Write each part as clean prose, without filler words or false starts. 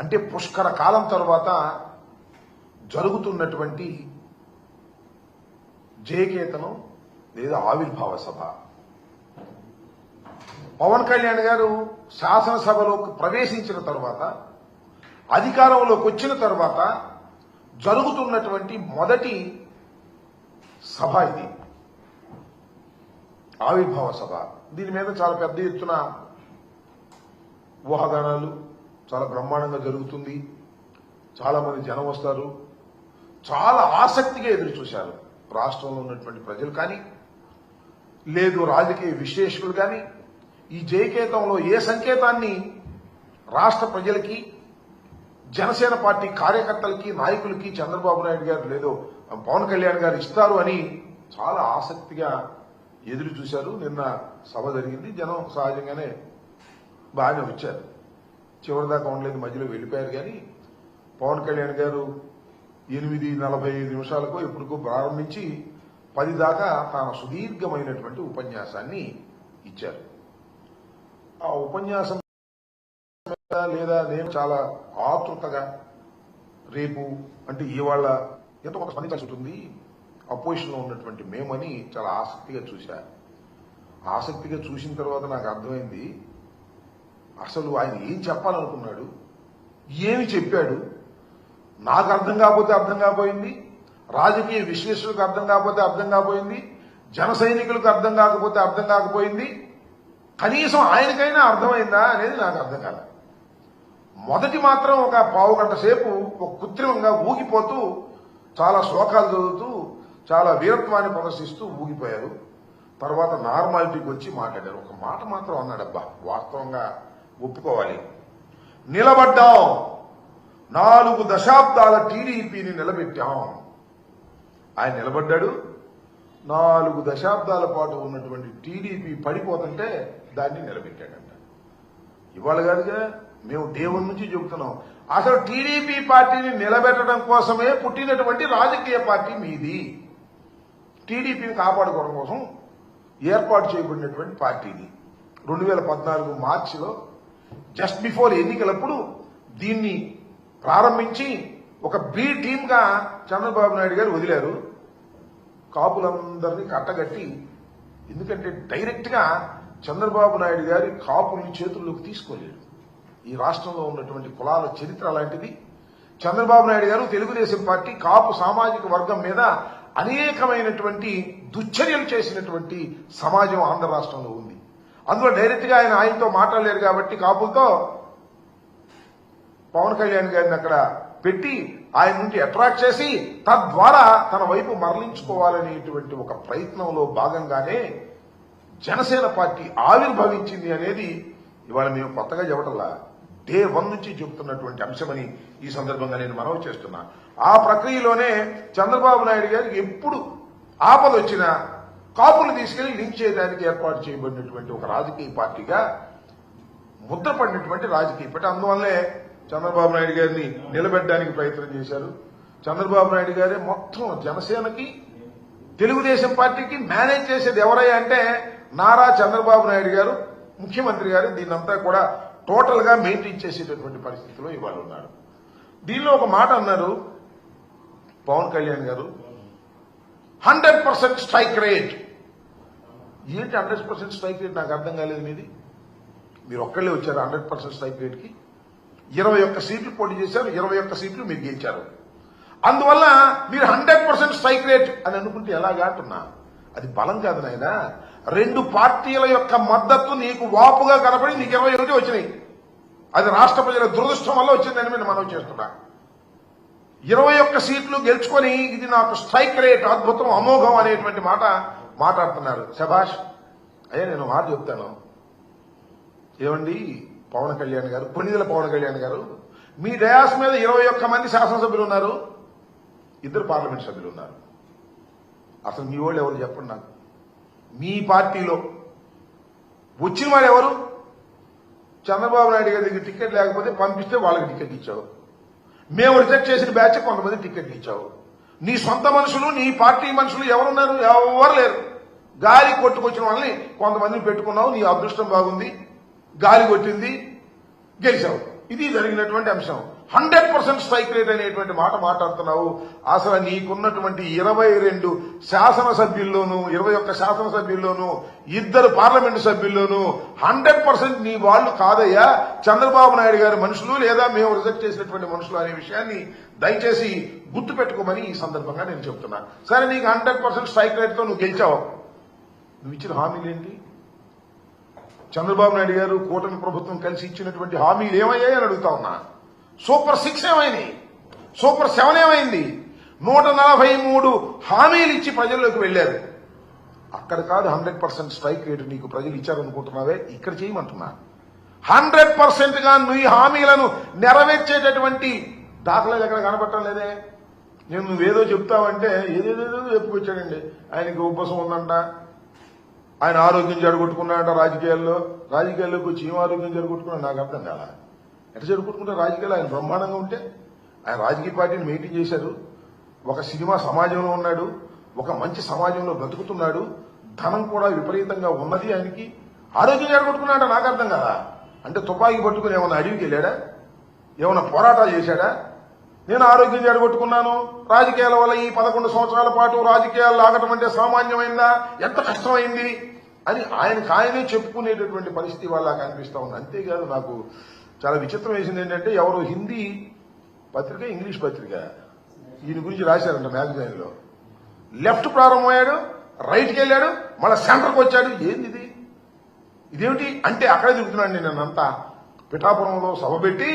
అంటే పుష్కర కాలం తర్వాత జరుగుతున్నటువంటి జయకేతనం లేదా ఆవిర్భావ సభ. పవన్ కళ్యాణ్ గారు శాసనసభలోకి ప్రవేశించిన తర్వాత, అధికారంలోకి వచ్చిన తర్వాత జరుగుతున్నటువంటి మొదటి సభ ఇది, ఆవిర్భావ సభ. దీని మీద చాలా పెద్ద ఎత్తున ఊహాగానాలు, చాలా బ్రహ్మాండంగా జరుగుతుంది, చాలా మంది జనం వస్తారు, చాలా ఆసక్తిగా ఎదురు చూశారు రాష్ట్రంలో ఉన్నటువంటి ప్రజలు కానీ, లేదు రాజకీయ విశ్లేషకులు కానీ. ఈ జయకేతంలో ఏ సంకేతాన్ని రాష్ట్ర ప్రజలకి, జనసేన పార్టీ కార్యకర్తలకి, నాయకులకి చంద్రబాబు నాయుడు గారు లేదో పవన్ కళ్యాణ్ గారు ఇస్తారు అని చాలా ఆసక్తిగా ఎదురు చూశారు. నిన్న సభ జరిగింది, జనం సహజంగానే బాగానే వచ్చారు. చివరిదాకా ఉండలేదు, మధ్యలో వెళ్ళిపోయారు. కానీ పవన్ కళ్యాణ్ గారు 8:45 ఎప్పటికో ప్రారంభించి 10 దాకా తన సుదీర్ఘమైనటువంటి ఉపన్యాసాన్ని ఇచ్చారు. ఆ ఉపన్యాసం లేదా నేను చాలా ఆతృతగా, రేపు అంటే ఇవాళ ఎంతో కొంత స్పందించాల్సి ఉంటుంది, అపోజిషన్లో ఉన్నటువంటి మేమని చాలా ఆసక్తిగా చూశా. ఆసక్తిగా చూసిన తర్వాత నాకు అర్థమైంది, అసలు ఆయన ఏం చెప్పాలనుకున్నాడు, ఏమి చెప్పాడు, నాకు అర్థం కాకపోతే అర్థం కాకపోయింది, రాజకీయ విశ్లేషకులకు అర్థం కాకపోతే అర్థం కాకపోయింది, జన సైనికులకు అర్థం కాకపోతే అర్థం కాకపోయింది, కనీసం ఆయనకైనా అర్థమైందా అనేది నాకు అర్థం కాదు. మొదటి మాత్రం ఒక పావు గంట సేపు ఒక కృత్రిమంగా ఊగిపోతూ, చాలా శ్లోకాలు చదువుతూ, చాలా వీరత్వాన్ని ప్రదర్శిస్తూ ఊగిపోయారు. తర్వాత నార్మాలిటీకి వచ్చి మాట్లాడారు. ఒక మాట మాత్రం అన్నాడబ్బా, వాస్తవంగా ఒప్పుకోవాలి, నిలబడ్డాం, 4 దశాబ్దాల టీడీపీని నిలబెట్టాం. ఆయన నిలబడ్డాడు. 4 దశాబ్దాల పాటు ఉన్నటువంటి టీడీపీ పడిపోతుంటే దాన్ని నిలబెట్టాడంట. ఇవాళ కాదుగా, మేము దేవుడి నుంచి చెబుతున్నాం. అసలు టీడీపీ పార్టీని నిలబెట్టడం కోసమే పుట్టినటువంటి రాజకీయ పార్టీ మీది. టీడీపీని కాపాడుకోవడం కోసం ఏర్పాటు చేయబడినటువంటి పార్టీది. 2014 మార్చిలో జస్ట్ బిఫోర్ ఎన్నికలప్పుడు దీన్ని ప్రారంభించి ఒక బి టీమ్గా చంద్రబాబు నాయుడు గారు వదిలారు. కాపులందరినీ కట్టగట్టి, ఎందుకంటే డైరెక్ట్గా చంద్రబాబు నాయుడు గారి కాపుల్ని చేతుల్లోకి తీసుకోలేడు. ఈ రాష్ట్రంలో ఉన్నటువంటి కులాల చరిత్ర అలాంటిది. చంద్రబాబు నాయుడు గారు తెలుగుదేశం పార్టీ కాపు సామాజిక వర్గం మీద అనేకమైనటువంటి దుశ్చర్యలు చేసినటువంటి సమాజం ఆంధ్ర రాష్ట్రంలో ఉంది. అందులో డైరెక్ట్గా ఆయనతో మాట్లాడలేరు కాబట్టి కాపులతో పవన్ కళ్యాణ్ గారిని అక్కడ పెట్టి ఆయన నుండి అట్రాక్ట్ చేసి తద్వారా తన వైపు మరలించుకోవాలనేటువంటి ఒక ప్రయత్నంలో భాగంగానే జనసేన పార్టీ ఆవిర్భవించింది అనేది ఇవాళ మేము కొత్తగా చెప్పటంలా, డే 1 నుంచి చెబుతున్నటువంటి అంశమని ఈ సందర్భంగా నేను మనవి చేస్తున్నా. ఆ ప్రక్రియలోనే చంద్రబాబు నాయుడు గారికి ఎప్పుడు ఆపద వచ్చినా కాపులు తీసుకెళ్లి లింక్ చేయడానికి ఏర్పాటు చేయబడినటువంటి ఒక రాజకీయ పార్టీగా ముద్రపడినటువంటి రాజకీయ పార్టీ. అందువల్లే చంద్రబాబు నాయుడు గారిని నిలబెట్టడానికి ప్రయత్నం చేశారు. చంద్రబాబు నాయుడు గారే మొత్తం జనసేనకి, తెలుగుదేశం పార్టీకి మేనేజ్ చేసేది ఎవరయ్యా అంటే నారా చంద్రబాబు నాయుడు గారు, ముఖ్యమంత్రి గారు దీన్నంతా కూడా టోటల్ గా మెయింటైన్ చేసేటటువంటి పరిస్థితిలో ఇవాళ ఉన్నారు. దీనిలో ఒక మాట అన్నారు పవన్ కళ్యాణ్ గారు, 100% స్ట్రైక్ రేట్. ఏంటి 100% స్ట్రైక్ రేట్? నాకు అర్థం కాలేదు. మీరు ఒక్కళ్ళే వచ్చారు 100% స్ట్రైక్ రేట్ కి. 21 సీట్లు పోటీ చేశారు, 21 సీట్లు మీరు గెలిచారు. అందువల్ల మీరు 100% స్ట్రైక్ రేట్ అని అనుకుంటే ఎలాగా అంటున్నా? అది బలం కాదు నాయన. 2 పార్టీల యొక్క మద్దతు నీకు వాపుగా కనపడి నీకు 21 వచ్చినాయి. అది రాష్ట్ర ప్రజల దురదృష్టం వల్ల వచ్చిందని నేను మనవి చేస్తున్నా. 21 సీట్లు గెలుచుకొని ఇది నాకు స్ట్రైక్ రేట్, అద్భుతం, అమోఘం అనేటువంటి మాట మాట్లాడుతున్నారు. శభాష్ అయ్యా. నేను మాట చెప్తాను, ఏమండి పవన్ కళ్యాణ్ గారు, కొన్నిదల పవన్ కళ్యాణ్ గారు, మీ డయాస్ మీద 21 మంది శాసనసభ్యులు ఉన్నారు, 2 పార్లమెంట్ సభ్యులు ఉన్నారు. అసలు మీ వాళ్ళు ఎవరు చెప్పండి నాకు. మీ పార్టీలో వచ్చిన వాడు ఎవరు? చంద్రబాబు నాయుడు గారి దగ్గర టికెట్ లేకపోతే పంపిస్తే వాళ్ళకి టికెట్ ఇచ్చావు. మేము రిజెక్ట్ చేసిన బ్యాచ్ కొంతమంది టికెట్ ఇచ్చావు. నీ సొంత మనుషులు, నీ పార్టీ మనుషులు ఎవరున్నారు? ఎవరు లేరు. గాలి కొట్టుకొచ్చిన వాళ్ళని కొంతమందిని పెట్టుకున్నావు. నీ అదృష్టం బాగుంది, గాలి కొట్టింది, గెలిచావు. ఇది జరిగినటువంటి అంశం. 100% స్ట్రైక్ రేట్ అనేటువంటి మాట మాట్లాడుతున్నావు. అసలు నీకున్నటువంటి 22 శాసనసభ్యుల్లోనూ 21 శాసనసభ్యుల్లోనూ 2 పార్లమెంటు సభ్యుల్లోనూ 100% నీ వాళ్ళు కాదయ్యా చంద్రబాబు నాయుడు గారి మనుషులు లేదా మేము రిజెక్ట్ చేసినటువంటి మనుషులు అనే విషయాన్ని దయచేసి గుర్తు పెట్టుకోమని ఈ సందర్భంగా నేను చెప్తున్నా. సరే, నీకు 100% స్ట్రైక్ రేట్ తో నువ్వు గెలిచావు. నువ్వు ఇచ్చిన హామీలేంటి? చంద్రబాబు నాయుడు గారు కూటమి ప్రభుత్వం కలిసి ఇచ్చినటువంటి హామీలు ఏమయ్యాయి అని అడుగుతా ఉన్నా. సూపర్ 6 ఏమైంది? సూపర్ 7 ఏమైంది? 143 హామీలు ఇచ్చి ప్రజల్లోకి వెళ్లారు. అక్కడ కాదు 100% స్ట్రైక్ రేటు నీకు ప్రజలు ఇచ్చారనుకుంటున్నావే, ఇక్కడ చేయమంటున్నా. 100% గా నువ్వు హామీలను నెరవేర్చేటటువంటి దాఖలాలు ఎక్కడ కనబడటం లేదే. నేను నువ్వేదో చెప్తావంటే ఏదేదో చెప్పుకొచ్చాడండి. ఆయనకి ఉబ్బసం ఉందంట, ఆయన ఆరోగ్యం జరగొట్టుకున్నాడంట రాజకీయాల్లోకి వచ్చి ఏం ఆరోగ్యం జరగొట్టుకున్నాడు నాకు అర్థం కాదా. ఎట్లా జరుగుతుంటే రాజకీయాలు ఆయన బ్రహ్మాండంగా ఉంటే ఆయన రాజకీయ పార్టీని మెయింటైన్ చేశారు. ఒక సినిమా సమాజంలో ఉన్నాడు, ఒక మంచి సమాజంలో బ్రతుకుతున్నాడు, ధనం కూడా విపరీతంగా ఉన్నది. ఆయనకి ఆరోగ్యం జరగొట్టుకున్నాడ నాకు అర్థం కదా. అంటే తుపాకీ పట్టుకుని ఏమన్నా అడవికి వెళ్ళాడా, ఏమన్నా పోరాటాలు చేశాడా? నేను ఆరోగ్యం జరగొట్టుకున్నాను, రాజకీయాల వల్ల ఈ 11 సంవత్సరాల పాటు రాజకీయాలు లాగటం అంటే సామాన్యమైందా, ఎంత కష్టమైంది అని ఆయనే చెప్పుకునేటటువంటి పరిస్థితి వాళ్ళ కనిపిస్తా ఉంది. అంతేకాదు నాకు చాలా విచిత్రం వేసింది ఏంటంటే, ఎవరు హిందీ పత్రిక ఇంగ్లీష్ పత్రిక ఈయన గురించి రాశారంట మ్యాగజైన్ లో. లెఫ్ట్ ప్రారంభమయ్యాడు, రైట్కి వెళ్ళాడు, మళ్ళీ సెంటర్కి వచ్చాడు. ఏంది ఇది? ఇదేమిటి అంటే అక్కడే తిరుగుతున్నాడు. నేనంతా పిఠాపురంలో సభ పెట్టి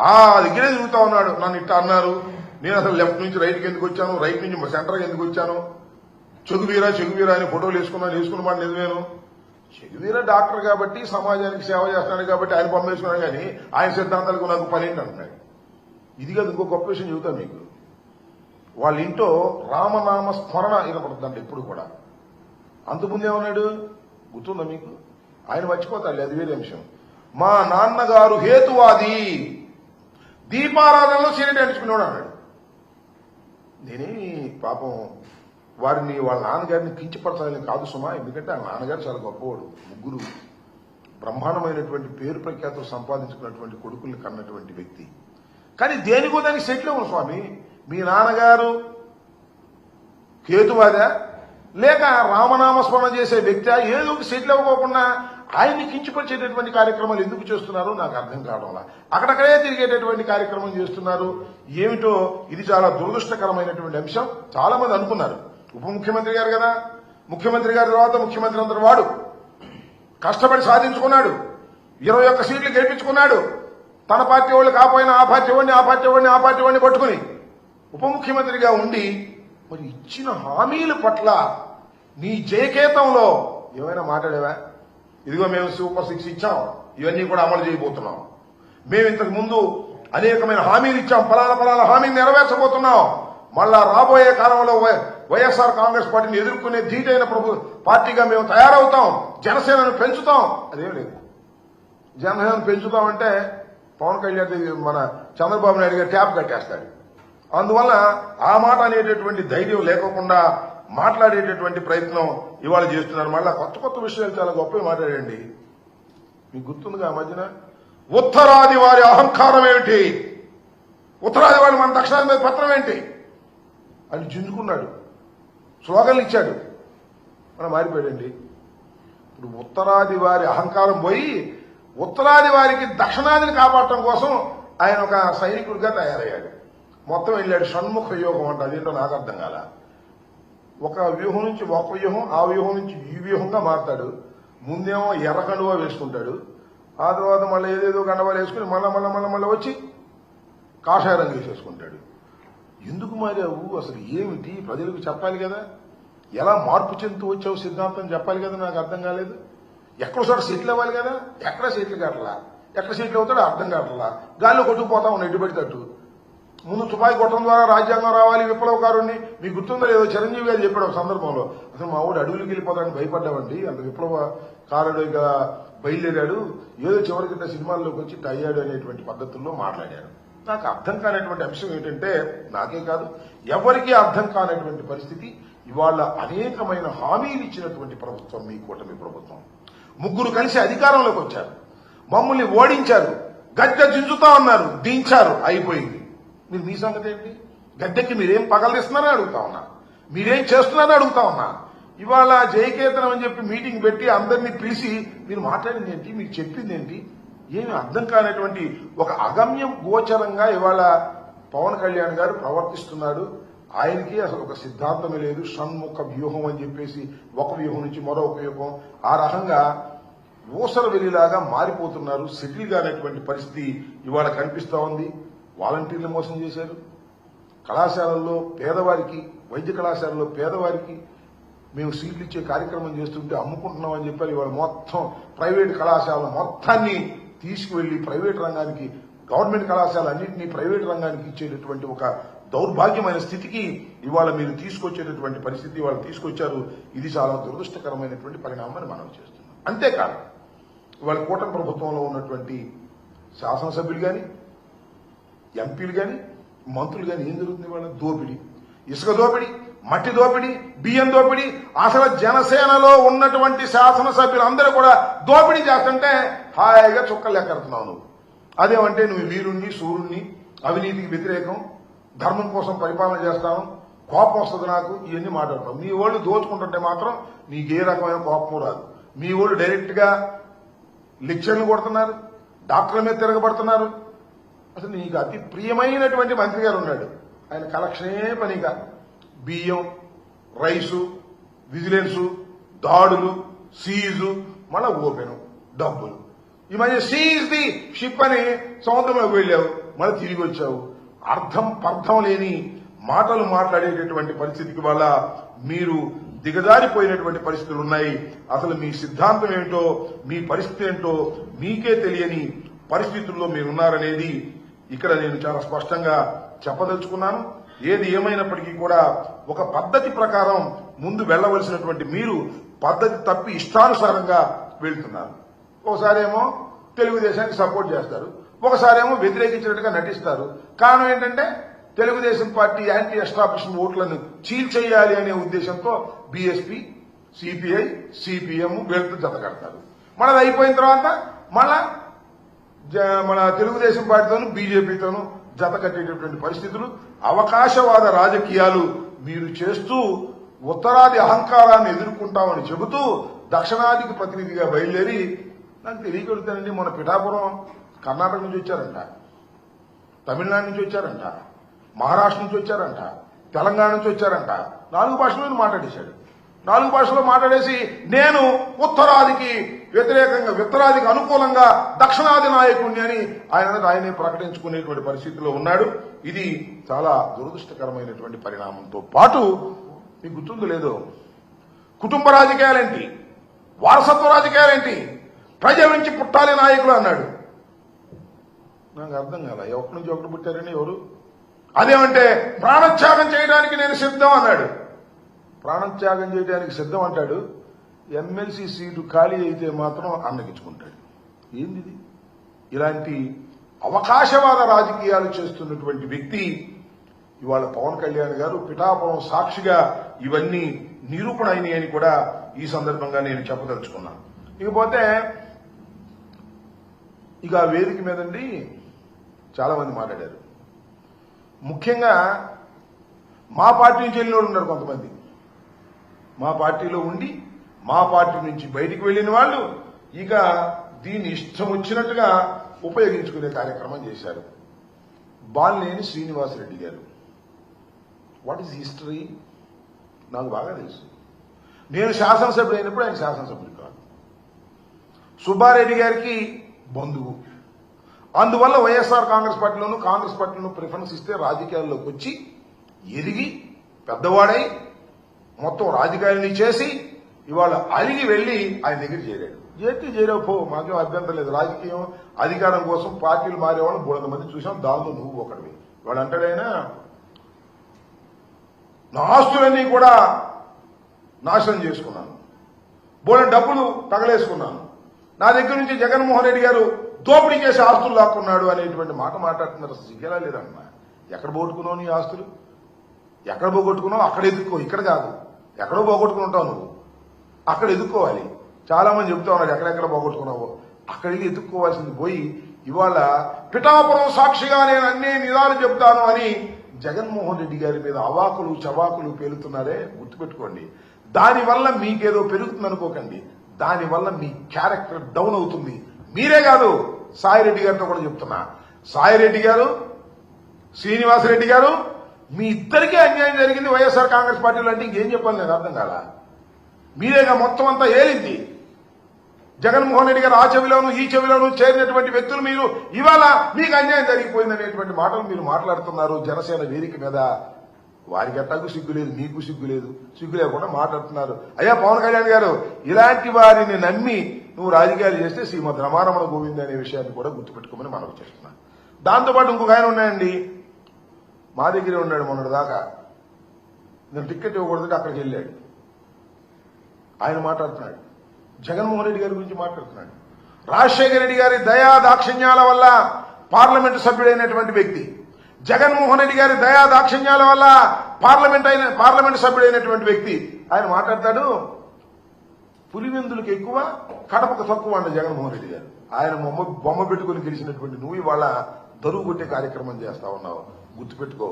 ఆ దగ్గరే తిరుగుతా ఉన్నాడు. నన్ను ఇట్లా అన్నారు, నేను అసలు లెఫ్ట్ నుంచి రైట్కి ఎందుకు వచ్చాను, రైట్ నుంచి సెంటర్కి ఎందుకు వచ్చాను, చెగువీరా అని ఫోటోలు వేసుకున్న మాట నిజమేను. చెగువీరా డాక్టర్ కాబట్టి సమాజానికి సేవ చేస్తున్నాడు కాబట్టి ఆయన పంపేసుకున్నాడు, కానీ ఆయన సిద్ధాంతాలకు నాకు పనేంటి అంటున్నాడు. ఇది కాదు, ఇంకో గొప్ప విషయం చెబుతాను మీకు. వాళ్ళ ఇంట్లో రామనామ స్మరణ వినపడుతుందంట ఎప్పుడు కూడా. అంతకుముందేమన్నాడు గుర్తుందా మీకు? ఆయన మర్చిపోతాడు, అది వేరే అంశం. మా నాన్నగారు హేతువాది, దీపారాధనలో సీరియట్ అంటించుకునేవాడు అన్నాడు. నేనేమి పాపం వారిని వాళ్ళ నాన్నగారిని కించపరచాలని కాదు సుమా, ఎందుకంటే ఆ నాన్నగారు చాలా గొప్పవాడు. 3 బ్రహ్మాండమైనటువంటి పేరు ప్రఖ్యాతులు సంపాదించుకున్నటువంటి కొడుకుల్ని కన్నటువంటి వ్యక్తి. కానీ దేనికో దానికి సెటిల్ అవ్వను స్వామి. మీ నాన్నగారు హేతువాదా లేక రామనామస్మరణ చేసే వ్యక్తి ఏదో సెటిల్ అవ్వకోకుండా ఆయన్ని కించపరిచేటటువంటి కార్యక్రమాలు ఎందుకు చేస్తున్నారు నాకు అర్థం కావడంలా. అక్కడక్కడే తిరిగేటటువంటి కార్యక్రమం చేస్తున్నారు. ఏమిటో ఇది చాలా దురదృష్టకరమైనటువంటి అంశం. చాలా మంది అనుకున్నారు ఉప ముఖ్యమంత్రి గారు కదా, ముఖ్యమంత్రి గారి తర్వాత ముఖ్యమంత్రి అందరు వాడు కష్టపడి సాధించుకున్నాడు, 21 సీట్లు గెలిపించుకున్నాడు. తన పార్టీ వాళ్ళు కాపోయినా ఆ పార్టీ వాడిని పట్టుకుని ఉప ముఖ్యమంత్రిగా ఉండి మరి ఇచ్చిన హామీల పట్ల నీ జయకేతంలో ఏమైనా మాట్లాడేవా? ఇదిగో మేము సూపర్ 6 ఇచ్చాం, ఇవన్నీ కూడా అమలు చేయబోతున్నాం. మేము ఇంతకు ముందు అనేకమైన హామీలు ఇచ్చాం, ఫలానా హామీని నెరవేర్చబోతున్నాం. మళ్ళా రాబోయే కాలంలో వైఎస్ఆర్ కాంగ్రెస్ పార్టీని ఎదుర్కొనే ధీటైన పార్టీగా మేము తయారవుతాం, జనసేనను పెంచుతాం. అదేం లేదు. జనసేనను పెంచుతామంటే పవన్ కళ్యాణ్ మన చంద్రబాబు నాయుడు గారు ట్యాప్ కట్టేస్తాడు. అందువల్ల ఆ మాట అనేటటువంటి ధైర్యం లేకోకుండా మాట్లాడేటటువంటి ప్రయత్నం ఇవాళ చేస్తున్నారు. మళ్ళా కొత్త విషయాలు చాలా గొప్పగా మాట్లాడండి. మీకు గుర్తుందిగా ఆ మధ్యన ఉత్తరాది వారి అహంకారం ఏమిటి, ఉత్తరాది వారి మన దక్షిణాది మీద పత్రం ఏంటి అని జింజుకున్నాడు, స్లోగన్లు ఇచ్చాడు. మనం మారిపోయాడండి. ఇప్పుడు ఉత్తరాది వారి అహంకారం పోయి ఉత్తరాది వారికి దక్షిణాదిని కాపాడటం కోసం ఆయన ఒక సైనికుడిగా తయారయ్యాడు. మొత్తం వెళ్ళాడు. షణ్ముఖ యోగం అంట, అదేంటో నాకు అర్థం కాల. ఒక వ్యూహం నుంచి ఒక వ్యూహం, ఆ వ్యూహం నుంచి ఈ వ్యూహంగా మారుతాడు. ముందేమో ఎర్ర కండువా వేసుకుంటాడు, ఆ తర్వాత మళ్ళీ ఏదేదో కండవాలు వేసుకుని మళ్ళా వచ్చి కాషాయ రంగు వేసేసుకుంటాడు. ఎందుకు మారావు అసలు ఏమిటి ప్రజలకు చెప్పాలి కదా. ఎలా మార్పు చెందుతూ వచ్చావు సిద్ధాంతం చెప్పాలి కదా. నాకు అర్థం కాలేదు. ఎక్కడో చోట సెటిల్ అవ్వాలి కదా, ఎక్కడ సెటిల్ కావట్లా. ఎక్కడ సెటిల్ అవుతాడో అర్థం కావట్లా. గాల్లో కొట్టుకుపోతా ఉన్న ఎటు పెడితట్టు. ముందు తుపాకీ కొట్టడం ద్వారా రాజ్యాంగం రావాలి, విప్లవకారుణ్ణి. మీకు గుర్తుందో లేదో చిరంజీవి గారు చెప్పాడు ఒక సందర్భంలో, అసలు మా ఊడు అడవులకి వెళ్ళిపోతాడని భయపడ్డామండి, అంత విప్లవకారుడిగా బయలుదేరాడు, ఏదో చివరికి సినిమాల్లోకి వచ్చి అయ్యాడు అనేటువంటి పద్ధతుల్లో మాట్లాడారు. నాకు అర్థం కానటువంటి అంశం ఏంటంటే, నాకే కాదు ఎవరికీ అర్థం కానటువంటి పరిస్థితి. ఇవాళ అనేకమైన హామీలు ఇచ్చినటువంటి ప్రభుత్వం మీ కూటమి ప్రభుత్వం. 3 కలిసి అధికారంలోకి వచ్చారు, మమ్మల్ని ఓడించారు. గద్దె దించుతా ఉన్నారు, దించారు, అయిపోయింది. మీరు మీ సంగతి ఏంటి? గద్దెకి మీరేం పగలిస్తున్నారని అడుగుతా ఉన్నా, మీరేం చేస్తున్నారని అడుగుతా ఉన్నా. ఇవాళ జయకేతనం అని చెప్పి మీటింగ్ పెట్టి అందరినీ పిలిచి మీరు మాట్లాడింది ఏంటి, మీకు చెప్పింది ఏంటి, ఏమి అర్థం కానటువంటి ఒక అగమ్యం గోచరంగా ఇవాళ పవన్ కళ్యాణ్ గారు ప్రవర్తిస్తున్నాడు. ఆయనకి అసలు ఒక సిద్ధాంతమే లేదు. షణ్ముఖ వ్యూహం అని చెప్పేసి ఒక వ్యూహం నుంచి మరొక వ్యూహం, ఆ రకంగా ఊసర వెలిలాగా మారిపోతున్నారు. సెటిల్ కానటువంటి పరిస్థితి ఇవాళ కనిపిస్తా ఉంది. వాలంటీర్లు మోసం చేశారు. కళాశాలల్లో పేదవారికి, వైద్య కళాశాలలో పేదవారికి మేము సీట్లు ఇచ్చే కార్యక్రమం చేస్తుంటే అమ్ముకుంటున్నామని చెప్పారు. ఇవాళ మొత్తం ప్రైవేట్ కళాశాల మొత్తాన్ని తీసుకువెళ్లి ప్రైవేట్ రంగానికి, గవర్నమెంట్ కళాశాల అన్నింటినీ ప్రైవేట్ రంగానికి ఇచ్చేటటువంటి ఒక దౌర్భాగ్యమైన స్థితికి ఇవాళ మీరు తీసుకొచ్చేటటువంటి పరిస్థితి ఇవాళ తీసుకొచ్చారు. ఇది చాలా దురదృష్టకరమైనటువంటి పరిణామాన్ని మనం చేస్తున్నాం. అంతేకాదు, ఇవాళ కూటమి ప్రభుత్వంలో ఉన్నటువంటి శాసనసభ్యులు కానీ, ఎంపీలు కానీ, మంత్రులు కానీ ఏం జరుగుతుంది? వాళ్ళ దోపిడీ, ఇసుక దోపిడీ, మట్టి దోపిడీ, బియ్యం దోపిడీ. అసలు జనసేనలో ఉన్నటువంటి శాసనసభ్యులందరూ కూడా దోపిడీ చేస్తుంటే హాయిగా చుక్కలు లెక్కడుతున్నావు నువ్వు. అదేమంటే నువ్వు వీరుణ్ణి, సూర్యుణ్ణి, అవినీతికి వ్యతిరేకం, ధర్మం కోసం పరిపాలన చేస్తాను, కోపం వస్తుంది నాకు, ఇవన్నీ మాట్లాడతాం. మీ వాళ్ళు దోచుకుంటుంటే మాత్రం నీకు ఏ రకమైన కోపం రాదు. మీ వాళ్ళు డైరెక్ట్ గా లెక్చర్లు కొడుతున్నారు, డాక్టర్ల మీద తిరగబడుతున్నారు. అసలు నీకు అతి ప్రియమైనటువంటి మంత్రి గారు ఉన్నాడు, ఆయన కలెక్షనే పనిగా బియ్యం, రైసు, విజిలెన్సు, దాడులు, సీజు, మళ్ళా ఓపెను, డబ్బులు. ఈ మధ్య సీజ్ ది షిప్ అని సముద్రంలోకి వెళ్ళావు, మళ్ళీ తిరిగి వచ్చావు. అర్థం పర్థం లేని మాటలు మాట్లాడేటటువంటి పరిస్థితికి వల్ల మీరు దిగజారిపోయినటువంటి పరిస్థితులు ఉన్నాయి. అసలు మీ సిద్ధాంతం ఏంటో, మీ పరిస్థితి ఏంటో మీకే తెలియని పరిస్థితుల్లో మీరున్నారనేది ఇక్కడ నేను చాలా స్పష్టంగా చెప్పదలుచుకున్నాను. ఏది ఏమైనప్పటికీ కూడా ఒక పద్ధతి ప్రకారం ముందు వెళ్లవలసినటువంటి మీరు పద్ధతి తప్పి ఇష్టానుసారంగా వెళ్తున్నారు. ఒకసారేమో తెలుగుదేశానికి సపోర్ట్ చేస్తారు, ఒకసారేమో వ్యతిరేకించినట్టుగా నటిస్తారు. కారణం ఏంటంటే తెలుగుదేశం పార్టీ యాంటీ ఎస్టాబ్లిష్మెంట్ ఓట్లను చీల్చేయాలి అనే ఉద్దేశంతో బీఎస్పీ, సిపిఐ, సిపిఎం వీళ్ళతో జతకడతారు. మనది అయిపోయిన తర్వాత మళ్ళా మన తెలుగుదేశం పార్టీతోనూ బీజేపీతోనూ జత కట్టేటటువంటి పరిస్థితులు, అవకాశవాద రాజకీయాలు మీరు చేస్తూ ఉత్తరాది అహంకారాన్ని ఎదుర్కొంటామని చెబుతూ దక్షిణాదికి ప్రతినిధిగా బయలుదేరి, నాకు తెలియగలుగుతానండి, మన పిఠాపురం కర్ణాటక నుంచి వచ్చారంట, తమిళనాడు నుంచి వచ్చారంట, మహారాష్ట్ర నుంచి వచ్చారంట, తెలంగాణ నుంచి వచ్చారంట. 4 భాషల్లో మాట్లాడేశాడు. 4 భాషల్లో మాట్లాడేసి నేను ఉత్తరాదికి వ్యతిరేకంగా, ఉత్తరాదికి అనుకూలంగా దక్షిణాది నాయకుడిని అని ఆయనే ప్రకటించుకునేటువంటి పరిస్థితిలో ఉన్నాడు. ఇది చాలా దురదృష్టకరమైనటువంటి పరిణామంతో పాటు మీకు గుర్తుందో లేదో, కుటుంబ రాజకీయాలేంటి, వారసత్వ రాజకీయాలేంటి, ప్రజల నుంచి పుట్టాలి నాయకులు అన్నాడు. నాకు అర్థం కాల, ఒకటి నుంచి ఒకటి పుట్టారని ఎవరు? అదేమంటే ప్రాణత్యాగం చేయడానికి నేను సిద్ధం అన్నాడు. ప్రాణత్యాగం చేయడానికి సిద్ధం అంటాడు, ఎమ్మెల్సీ సీటు ఖాళీ అయితే మాత్రం అన్నగించుకుంటాడు. ఏంది ఇలాంటి అవకాశవాద రాజకీయాలు చేస్తున్నటువంటి వ్యక్తి ఇవాళ పవన్ కళ్యాణ్ గారు పిఠాపురం సాక్షిగా ఇవన్నీ నిరూపణ అయినాయని కూడా ఈ సందర్భంగా నేను చెప్పదలుచుకున్నాను. ఇకపోతే ఇక వేదిక మీదండి చాలా మంది మాట్లాడారు. ముఖ్యంగా మా పార్టీ నుంచి వెళ్ళిన వాళ్ళు ఉన్నారు కొంతమంది. మా పార్టీలో ఉండి మా పార్టీ నుంచి బయటికి వెళ్లిన వాళ్ళు ఇక దీన్ని ఇష్టం వచ్చినట్టుగా ఉపయోగించుకునే కార్యక్రమం చేశారు. బాలినేని శ్రీనివాసరెడ్డి గారు, వాట్ ఈజ్ హిస్టరీ నాకు బాగా తెలుసు. నేను శాసనసభ్యుడు అయినప్పుడు ఆయన శాసనసభ్యుడు కాదు. సుబ్బారెడ్డి గారికి బంధువు. అందువల్ల వైఎస్ఆర్ కాంగ్రెస్ పార్టీలోనూ ప్రిఫరెన్స్ ఇస్తే రాజకీయాల్లోకి వచ్చి ఎదిగి పెద్దవాడై మొత్తం రాజకీయాలని చేసి ఇవాళ అలిగి వెళ్లి ఆయన దగ్గర చేరాడు. చేరావు, మాకేం అభ్యంతరం లేదు. రాజకీయం అధికారం కోసం పార్టీలు మారేవాళ్ళు 300 మంది చూసాం, దాంతో నువ్వు ఒకటివి. వాడు అంటాడైనా నా ఆస్తులన్నీ కూడా నాశనం చేసుకున్నాను, బోలెడు డబ్బులు తగలేసుకున్నాను, నా దగ్గర నుంచి జగన్మోహన్ రెడ్డి గారు దోపిడీ చేసి ఆస్తులు లాక్కున్నాడు అనేటువంటి మాట మాట్లాడుతున్నారు. సిగ్గేలా లేదమ్మా. ఎక్కడ పోగొట్టుకున్నావు నీ ఆస్తులు? ఎక్కడ పోగొట్టుకున్నావు అక్కడ ఎదుర్కో, ఇక్కడ కాదు. ఎక్కడో పోగొట్టుకుంటావు నువ్వు, అక్కడ ఎదుర్కోవాలి. చాలా మంది చెప్తా ఉన్నారు ఎక్కడెక్కడ పోగొట్టుకున్నావో. అక్కడికి ఎదుర్కోవాల్సింది పోయి ఇవాళ పిఠాపురం సాక్షిగా నేను అన్ని నిజాలు చెప్తాను అని జగన్మోహన్ రెడ్డి గారి మీద అవాకులు చవాకులు పేలుతున్నారే, గుర్తుపెట్టుకోండి. దానివల్ల మీకేదో పెరుగుతుంది అనుకోకండి, దానివల్ల మీ క్యారెక్టర్ డౌన్ అవుతుంది. మీరే కాదు, సాయిరెడ్డి గారితో కూడా చెప్తున్నా. సాయిరెడ్డి గారు, శ్రీనివాసరెడ్డి గారు, మీ ఇద్దరికీ అన్యాయం జరిగింది వైఎస్ఆర్ కాంగ్రెస్ పార్టీలో అంటే ఇంకేం చెప్పాలి, నాకు అర్థం కాల. మీరేగా మొత్తం అంతా ఏలింది. జగన్మోహన్ రెడ్డి గారు ఆ చెవిలోను ఈ చెవిలోను చేరినటువంటి వ్యక్తులు మీరు ఇవాళ మీకు అన్యాయం జరిగిపోయిందనేటువంటి మాటలు మీరు మాట్లాడుతున్నారు జనసేన వేదిక మీద. వారికి ఎట్టాకు సిగ్గులేదు, మీకు సిగ్గులేదు, సిగ్గు లేకుండా మాట్లాడుతున్నారు. అయ్యా పవన్ కళ్యాణ్ గారు, ఇలాంటి వారిని నమ్మి నువ్వు రాజకీయాలు చేస్తే శ్రీమద్ రమారమణ గోవింద్ అనే విషయాన్ని కూడా గుర్తుపెట్టుకోమని మనకు చేస్తున్నాను. దాంతోపాటు ఇంకొక ఆయన ఉన్నాయండి, మా దగ్గరే ఉన్నాడు మొన్నటి దాకా. నేను టికెట్ ఇవ్వకూడదంటే అక్కడికి వెళ్ళాడు. ఆయన మాట్లాడుతున్నాడు, జగన్మోహన్ రెడ్డి గారి గురించి మాట్లాడుతున్నాడు. రాజశేఖర రెడ్డి గారి దయా దాక్షిణ్యాల వల్ల పార్లమెంటు సభ్యుడైనటువంటి వ్యక్తి, జగన్మోహన్ రెడ్డి గారి దయా దాక్షిణ్యాల వల్ల పార్లమెంటు సభ్యుడైనటువంటి వ్యక్తి ఆయన మాట్లాడతాడు. పులివెందులకు ఎక్కువ, కడపకు తక్కువ అండి జగన్మోహన్ రెడ్డి గారు. ఆయన బొమ్మ పెట్టుకుని గెలిచినటువంటి నువ్వు ఇవాళ దరువు కొట్టే కార్యక్రమం చేస్తా ఉన్నావు. గుర్తుపెట్టుకో,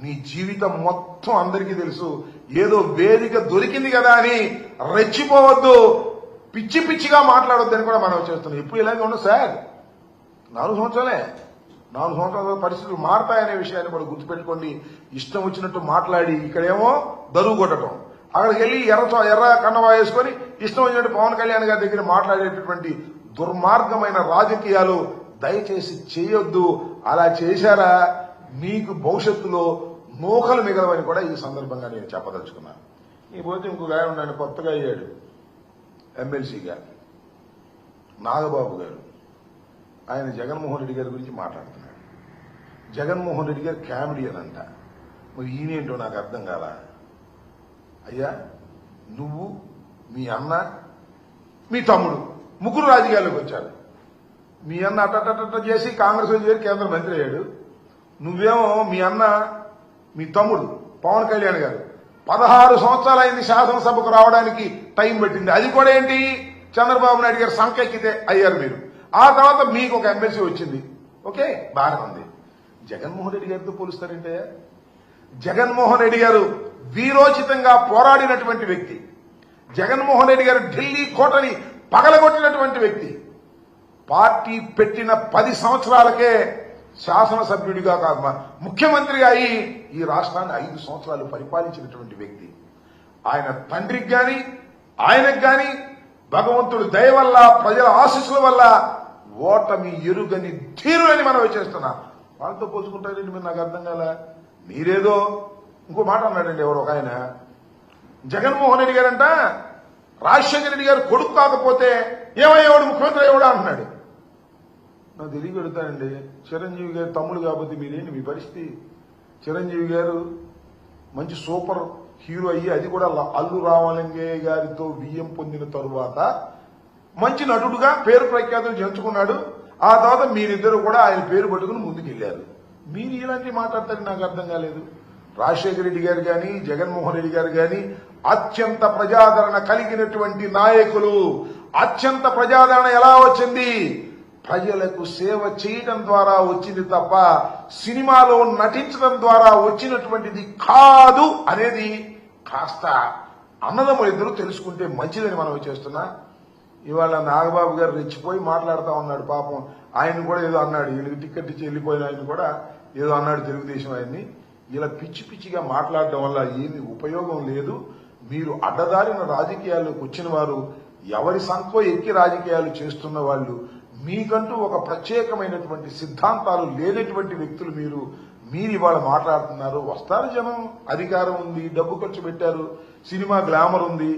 నీ జీవితం మొత్తం అందరికీ తెలుసు. ఏదో వేదిక దొరికింది కదా అని రెచ్చిపోవద్దు, పిచ్చి పిచ్చిగా మాట్లాడొద్దని కూడా మనం చేస్తున్నాం. ఇప్పుడు ఇలాగే ఉండదు సార్, 4 సంవత్సరాలే, 4 సంవత్సరాల పరిస్థితులు మారతాయనే విషయాన్ని కూడా గుర్తుపెట్టుకోండి. ఇష్టం వచ్చినట్టు మాట్లాడి ఇక్కడేమో దరువు కొట్టడం, అక్కడికి వెళ్ళి ఎర్ర కన్నవా వేసుకొని ఇష్టం వచ్చినట్టు పవన్ కళ్యాణ్ గారి దగ్గర మాట్లాడేటటువంటి దుర్మార్గమైన రాజకీయాలు దయచేసి చేయొద్దు. అలా చేశారా మీకు భవిష్యత్తులో నూకలు మిగలవని కూడా ఈ సందర్భంగా నేను చెప్పదలుచుకున్నాను. ఈ పోతే ఇంకొక ఆయన ఉన్నాడు, కొత్తగా అయ్యాడు ఎమ్మెల్సీగా, నాగబాబు గారు. ఆయన జగన్మోహన్ రెడ్డి గారి గురించి మాట్లాడుతున్నాడు. జగన్మోహన్ రెడ్డి గారు కామెడియన్ అంట. మరి ఈయనేంటో నాకు అర్థం కాల. అయ్యా, నువ్వు, మీ అన్న, మీ తమ్ముడు ముగ్గురు రాజకీయాల్లోకి వచ్చారు. మీ అన్న అట్ట చేసి కాంగ్రెస్ చేరి కేంద్ర మంత్రి అయ్యాడు. నువ్వేమో మీ అన్న, మీ తమ్ముడు పవన్ కళ్యాణ్ గారు 16 సంవత్సరాలు అయింది శాసనసభకు రావడానికి టైం పట్టింది. అది కూడా ఏంటి, చంద్రబాబు నాయుడు గారు సంకెక్కితే అయ్యారు మీరు. ఆ తర్వాత మీకు ఒక ఎమ్మెల్సీ వచ్చింది. ఓకే, బాగానే ఉంది. జగన్మోహన్ రెడ్డి గారితో పోలుస్తారంటే, జగన్మోహన్ రెడ్డి గారు వీరోచితంగా పోరాడినటువంటి వ్యక్తి, జగన్మోహన్ రెడ్డి గారు ఢిల్లీ కోటని పగలగొట్టినటువంటి వ్యక్తి, పార్టీ పెట్టిన 10 సంవత్సరాలకే శాసనసభ్యుడిగా కాదు ముఖ్యమంత్రిగా అయి ఈ రాష్ట్రాన్ని 5 సంవత్సరాలు పరిపాలించినటువంటి వ్యక్తి. ఆయన తండ్రికి గాని ఆయనకు గాని భగవంతుడు దయ వల్ల, ప్రజల ఆశీస్సుల వల్ల ఓటమి ఎరుగని ధీరులని మనం చేస్తున్నా. వాళ్ళతో పోల్చుకుంటారండి మీరు, నాకు అర్థం కాల. మీరేదో ఇంకో మాట అన్నాడండి ఎవరు ఒక ఆయన, జగన్మోహన్ రెడ్డి గారంట రాజశేఖర రెడ్డి గారు కొడుకు కాకపోతే ఏమయ్యేవాడు, ముఖ్యమంత్రి అయ్యేవాడు అంటున్నాడు. నాకు తెలియగలుగుతానండి, చిరంజీవి గారు తమ్ముడు కాబట్టి మీరేంటి మీ పరిస్థితి? చిరంజీవి గారు మంచి సూపర్ హీరో అయ్యి, అది కూడా అల్లు రామలింగయ్య గారితో వియ్యం పొందిన తరువాత మంచి నటుడుగా పేరు ప్రఖ్యాతులు చెంచుకున్నాడు. ఆ తర్వాత మీరిద్దరు కూడా ఆయన పేరు పట్టుకుని ముందుకెళ్లారు. మీరు ఇలాంటి మాట్లాడతారు, నాకు అర్థం కాలేదు. రాజశేఖర రెడ్డి గారు గాని జగన్మోహన్ రెడ్డి గారు గాని అత్యంత ప్రజాదరణ కలిగినటువంటి నాయకులు. అత్యంత ప్రజాదరణ ఎలా వచ్చింది? ప్రజలకు సేవ చేయడం ద్వారా వచ్చింది తప్ప సినిమాలో నటించడం ద్వారా వచ్చినటువంటిది కాదు అనేది కాస్త అన్నదమ్ములు ఇద్దరు తెలుసుకుంటే మంచిదని మనం చేస్తున్నా. ఇవాళ నాగబాబు గారు రెచ్చిపోయి మాట్లాడుతూ ఉన్నాడు. పాపం ఆయన కూడా ఏదో అన్నాడు, వీళ్ళకి టికెట్ ఇచ్చి వెళ్ళిపోయిన ఆయన కూడా ఏదో అన్నాడు తెలుగుదేశం ఆయన్ని. ఇలా పిచ్చి పిచ్చిగా మాట్లాడటం వల్ల ఏమీ ఉపయోగం లేదు. మీరు అడ్డదారిన రాజకీయాల్లోకి వచ్చిన వారు, ఎవరి సంఖ్య ఎక్కి రాజకీయాలు చేస్తున్న వాళ్ళు, మీకంటూ ఒక ప్రత్యేకమైనటువంటి సిద్ధాంతాలు లేనటువంటి వ్యక్తులు మీరు ఇవాళ మాట్లాడుతున్నారు. వస్తారు జనం, అధికారం ఉంది, డబ్బు ఖర్చు పెట్టారు, సినిమా గ్లామర్ ఉంది,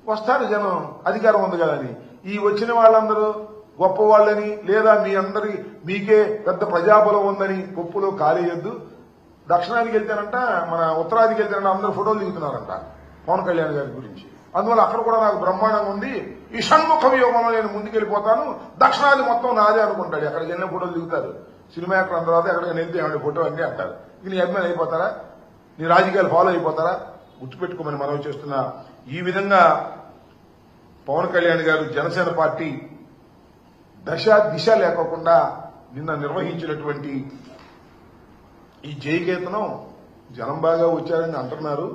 వస్తారు జనం, అధికారం ఉంది కదని. ఈ వచ్చిన వాళ్ళందరూ గొప్ప వాళ్ళని, లేదా మీకే పెద్ద ప్రజాబలం ఉందని గొప్పలో కాలేయొద్దు. దక్షిణాదికి వెళ్తానంట, మన ఉత్తరాదికి వెళ్తానంట, అందరూ ఫోటోలు దిగుతున్నారంట పవన్ కళ్యాణ్ గారి గురించి. అందువల్ల అక్కడ కూడా నాకు బ్రహ్మాండంగా ఉంది, ఈ షణ్ముఖ వ్యూహంలో నేను ముందుకెళ్లిపోతాను, దక్షిణాది మొత్తం నాదే అనుకుంటాడు. ఎక్కడికి వెళ్ళిన ఫోటోలు దిగుతారు సినిమా యాక్టర్, అందరూ ఎక్కడికి వెళ్తే ఏమంటే ఫోటో అన్నీ అంటారు. ఇక నీ అభిమానులు అయిపోతారా, నీ రాజకీయాలు ఫాలో అయిపోతారా? గుర్తుపెట్టుకోమని మనం చేస్తున్నా. ఈ విధంగా పవన్ కళ్యాణ్ గారు జనసేన పార్టీ దశ దిశ లేకోకుండా నిన్న నిర్వహించినటువంటి ఈ జయకేతనం జనం బాగా వచ్చారని అంటున్నారు.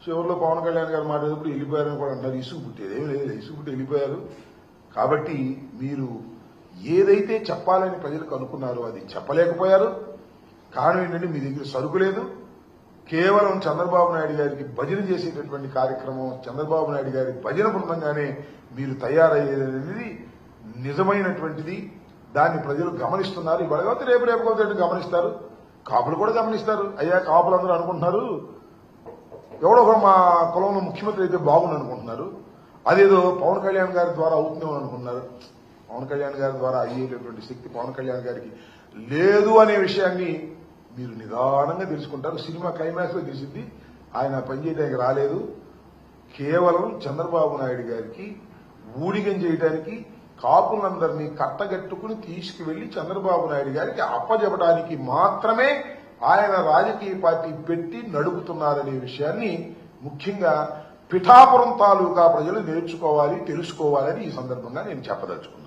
చివరిలో పవన్ కళ్యాణ్ గారు మాట్లాడేటప్పుడు వెళ్ళిపోయారని కూడా అంటారు. ఇసుగు పుట్టేది ఏమి లేదు, ఇసుగు పుట్టి వెళ్ళిపోయారు. కాబట్టి మీరు ఏదైతే చెప్పాలని ప్రజలకు అనుకున్నారో అది చెప్పలేకపోయారు. కారణం ఏంటంటే మీ దగ్గర సరుకు లేదు. కేవలం చంద్రబాబు నాయుడు గారికి భజన చేసేటటువంటి కార్యక్రమం, చంద్రబాబు నాయుడు గారి భజన బృందంగానే మీరు తయారయ్యేది నిజమైనటువంటిది. దాన్ని ప్రజలు గమనిస్తున్నారు. ఇవాళ కాకపోతే రేపు కాకపోతే గమనిస్తారు. కాపులు కూడా గమనిస్తారు. అయ్యా కాపులందరూ అనుకుంటున్నారు ఎవడో ఒక మా కులంలో ముఖ్యమంత్రి అయితే బాగుంది అనుకుంటున్నారు. అదేదో పవన్ కళ్యాణ్ గారి ద్వారా అవుతుందేమో అనుకుంటున్నారు. పవన్ కళ్యాణ్ గారి ద్వారా అయ్యేటటువంటి శక్తి పవన్ కళ్యాణ్ గారికి లేదు అనే విషయాన్ని మీరు నిదానంగా తెలుసుకుంటారు. సినిమా క్లైమాక్స్ లో తెలిసింది ఆయన పనిచేయడానికి రాలేదు. కేవలం చంద్రబాబు నాయుడు గారికి ఊడిగం చేయడానికి కాపులందరినీ కట్టగట్టుకుని తీసుకువెళ్లి చంద్రబాబు నాయుడు గారికి అప్పజెప్పడానికి మాత్రమే ఆయన రాజకీయ పార్టీ పెట్టి నడుపుతున్నారనే విషయాన్ని ముఖ్యంగా పిఠాపురం తాలూకా ప్రజలు నేర్చుకోవాలి, తెలుసుకోవాలని ఈ సందర్భంగా నేను చెప్పదలుచుకున్నాను.